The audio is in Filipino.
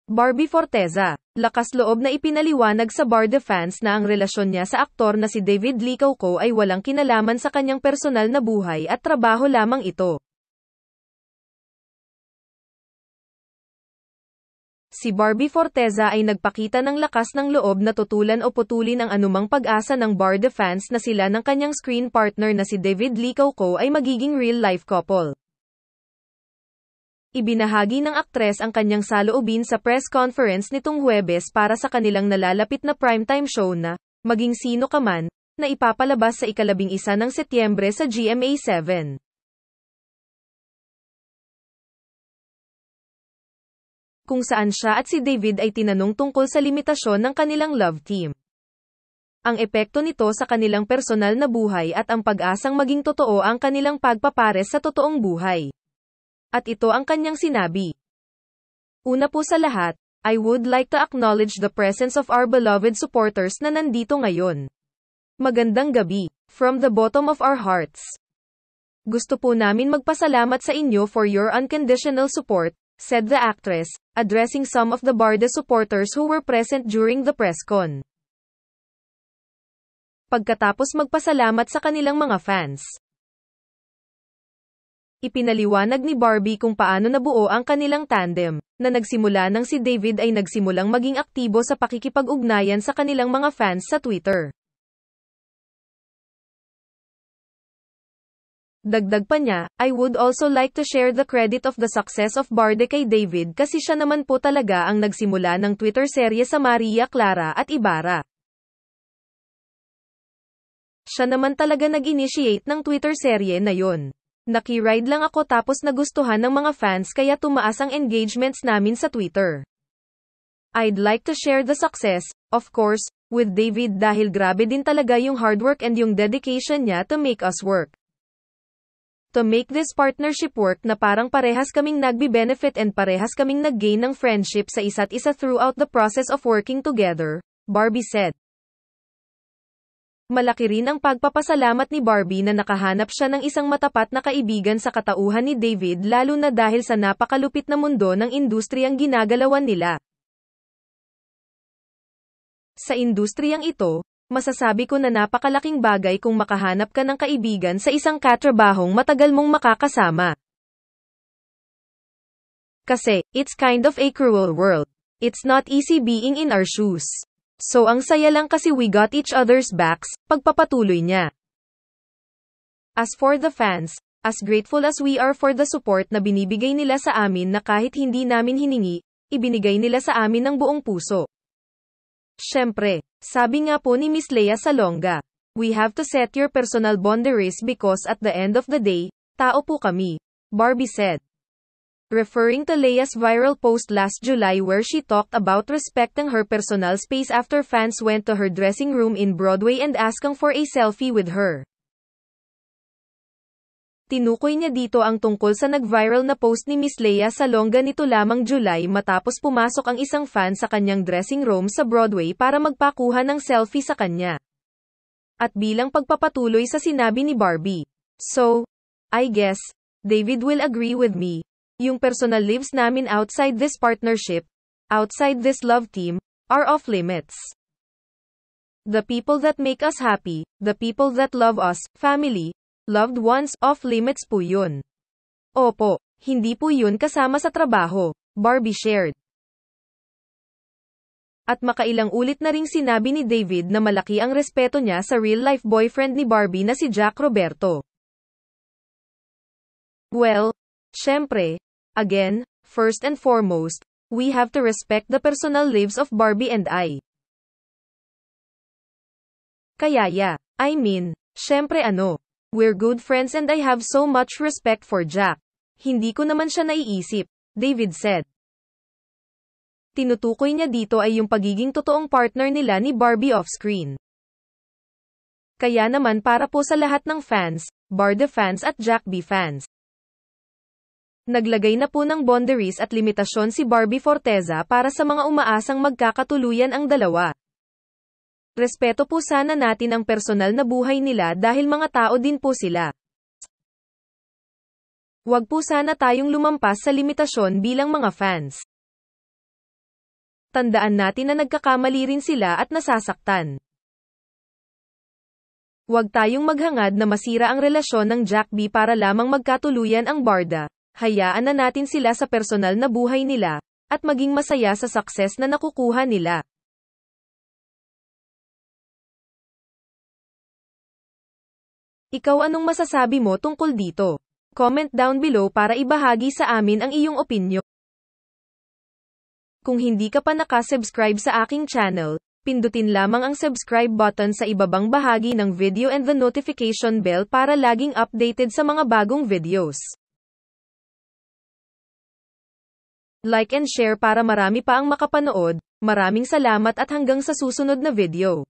Barbie Forteza, lakas loob na ipinaliwanag sa Barda fans na ang relasyon niya sa aktor na si David Lee Cauco ay walang kinalaman sa kanyang personal na buhay at trabaho lamang ito. Si Barbie Forteza ay nagpakita ng lakas ng loob na tutulan o putulin ang anumang pag-asa ng Barda fans na sila ng kanyang screen partner na si David Lee Cauco ay magiging real-life couple. Ibinahagi ng aktres ang kanyang saloobin sa press conference nitong Huwebes para sa kanilang nalalapit na primetime show na, Maging Sino Ka Man, na ipapalabas sa ika-11 ng Setyembre sa GMA7. Kung saan siya at si David ay tinanong tungkol sa limitasyon ng kanilang love team. Ang epekto nito sa kanilang personal na buhay at ang pag-asang maging totoo ang kanilang pagpapares sa totoong buhay. At ito ang kanyang sinabi. Una po sa lahat, I would like to acknowledge the presence of our beloved supporters na nandito ngayon. Magandang gabi, from the bottom of our hearts. Gusto po namin magpasalamat sa inyo for your unconditional support, said the actress, addressing some of the Barda supporters who were present during the press con. Pagkatapos magpasalamat sa kanilang mga fans, ipinaliwanag ni Barbie kung paano nabuo ang kanilang tandem, na nagsimula nang si David ay nagsimulang maging aktibo sa pakikipag-ugnayan sa kanilang mga fans sa Twitter. Dagdag pa niya, I would also like to share the credit of the success of Barda kay David kasi siya naman po talaga ang nagsimula ng Twitter serye sa Maria Clara at Ibarra. Siya naman talaga nag-initiate ng Twitter serye na yon. Naki-ride lang ako tapos nagustuhan ng mga fans kaya tumaas ang engagements namin sa Twitter. I'd like to share the success, of course, with David dahil grabe din talaga yung hard work and yung dedication niya to make us work. To make this partnership work na parang parehas kaming nagbi-benefit and parehas kaming nag-gain ng friendship sa isa't isa throughout the process of working together, Barbie said. Malaki rin ang pagpapasalamat ni Barbie na nakahanap siya ng isang matapat na kaibigan sa katauhan ni David lalo na dahil sa napakalupit na mundo ng industriyang ginagalawan nila. Sa industriyang ito, masasabi ko na napakalaking bagay kung makahanap ka ng kaibigan sa isang katrabahong matagal mong makakasama. Kasi, it's kind of a cruel world. It's not easy being in our shoes. So ang saya lang kasi we got each other's backs, pagpapatuloy niya. As for the fans, as grateful as we are for the support na binibigay nila sa amin na kahit hindi namin hiningi, ibinigay nila sa amin ng buong puso. Syempre, sabi nga po ni Miss Lea Salonga, we have to set your personal boundaries because at the end of the day, tao po kami, Barbie said. Referring to Lea's viral post last July where she talked about respecting her personal space after fans went to her dressing room in Broadway and asking for a selfie with her. Tinukoy niya dito ang tungkol sa nag-viral na post ni Miss Lea Salonga nito lamang July matapos pumasok ang isang fan sa kanyang dressing room sa Broadway para magpakuha ng selfie sa kanya. At bilang pagpapatuloy sa sinabi ni Barbie, so, I guess, David will agree with me. Yung personal lives namin outside this partnership, outside this love team, are off limits. The people that make us happy, the people that love us, family, loved ones, off limits po yun. Opo, hindi po yun kasama sa trabaho, Barbie shared. At makailang ulit na ring sinabi ni David na malaki ang respeto niya sa real-life boyfriend ni Barbie na si Jack Roberto. Well, syempre, again, first and foremost, we have to respect the personal lives of Barbie and I. Kaya I mean, syempre we're good friends and I have so much respect for Jack. Hindi ko naman siya naiisip, David said. Tinutukoy niya dito ay yung pagiging totoong partner nila ni Barbie off-screen. Kaya naman para po sa lahat ng fans, Barda fans at Jack B fans. Naglagay na po ng boundaries at limitasyon si Barbie Forteza para sa mga umaasang magkakatuluyan ang dalawa. Respeto po sana natin ang personal na buhay nila dahil mga tao din po sila. Huwag po sana tayong lumampas sa limitasyon bilang mga fans. tandaan natin na nagkakamali rin sila at nasasaktan. Huwag tayong maghangad na masira ang relasyon ng Jack B para lamang magkatuluyan ang barda. Hayaan na natin sila sa personal na buhay nila, at maging masaya sa success na nakukuha nila. Ikaw, anong masasabi mo tungkol dito? Comment down below para ibahagi sa amin ang iyong opinyon. Kung hindi ka pa nakasubscribe sa aking channel, pindutin lamang ang subscribe button sa ibabang bahagi ng video and the notification bell para laging updated sa mga bagong videos. Like and share para marami pa ang makapanood. Maraming salamat at hanggang sa susunod na video.